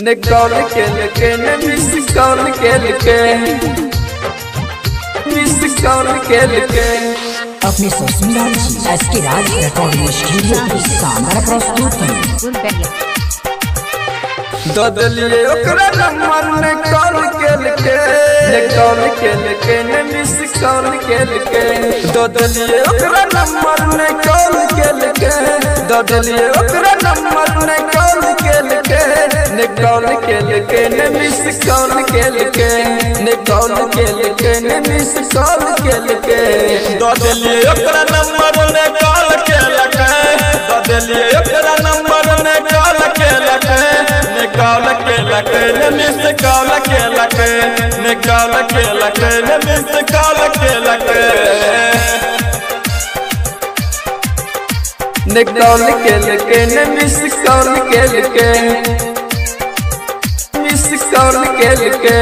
निकाल के लेके मिस कॉल के लेके मिस कॉल के लेके अपने ससुराल एसके राज रिकॉर्डिंग स्टूडियो की शानदार प्रस्तुति ददलिए ओकरा नंबर निकाल के लेके मिस कॉल के लेके ददलिए ओकरा नंबर निकाल के लेके ददलिए ओकरा नंबर निकाल के लेके मिस कॉल के लेके निकाल के लेके मिस कॉल के लेके ददलिए ओकरा नंबर निकाल के लेके ददलिए ओकरा नंबर निकाल के लेके निकाल के लेके मिस कॉल के लेके निकाल के लेके मिस कॉल के लेके निकाल के लेके मिस कॉल के लेके मिस कॉल के लेके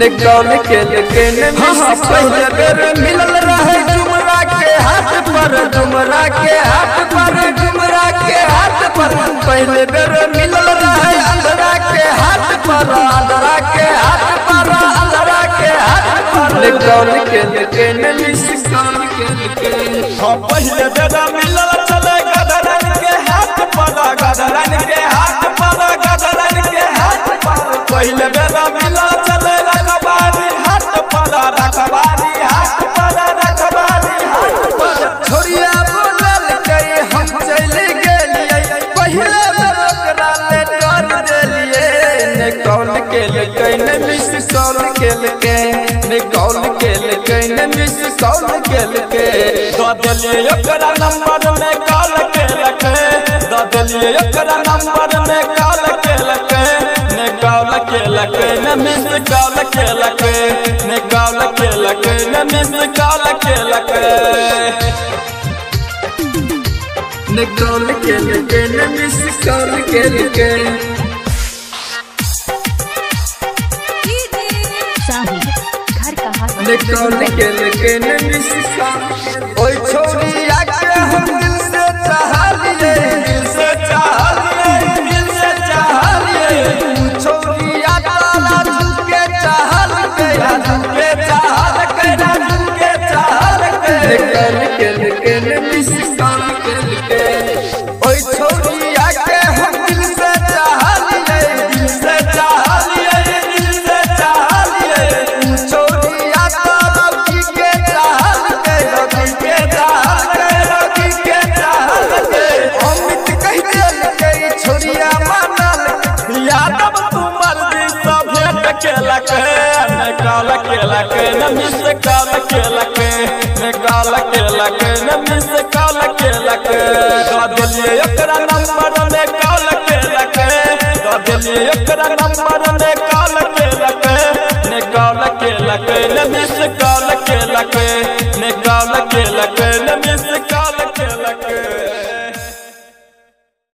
निकाल के लेके पहले बेर मिलल रहे जुमरा के हाथ पर जुमरा के हाथ पर जुमरा के हाथ पर पहले बेर मिलल रहे अंधरा के हाथ पर अंधरा के हाथ पर अंधरा के हाथ पर निकाल के लेके मिस कॉल के लेके पहले बेर मिलल चले गदरन के हाथ पर गदरन के हाथ पर गदरन के हाथ पर पहले बेर मिलल चले रखबारी हाथ पर रखबारी हाथ पर रखबारी हाथ पर छोरिया बोलल कई हम चले गेलिए पहले बेर ओकरा ले कर देलिए निकाल के लेके मिस कॉल के लेके निकाल के लेके मिस कॉल के लेके ददलिए ओकरा नंबर निकाल के लेके ददलिए ओकरा नंबर निकाल के लेके निकाल के लेके मिस कॉल के लेके निकाल के लेके मिस कॉल के लेके निकाल के लेके मिस कॉल के लेके निकाल के लेके मिस कॉल ओए छोरी आके हम दिल से चाह लिए दिल से चाह लिए दिल से चाह लिए छोरी आके झुके चाह के झुके चाह के झुके चाह के निकाल के लेके मिस कॉल के लेके ओए छोरी आके हम दिल से चाह लिए दिल से चाह लिए दिल से चाह लिए छोरी आके रवि के चाह के रवि के चाह के रवि के चाह के अमित कह दिल के छोरिया मानल यादव तू मर्जी सब भेंट के लके निकाल के लके मिस कॉल के लके निकाल के लके मिस कॉल के लके ददलिए ओकरा नंबर निकाल के लके ददलिए ओकरा नंबर निकाल के लके निकाल के लके मिस कॉल के लके निकाल के लके मिस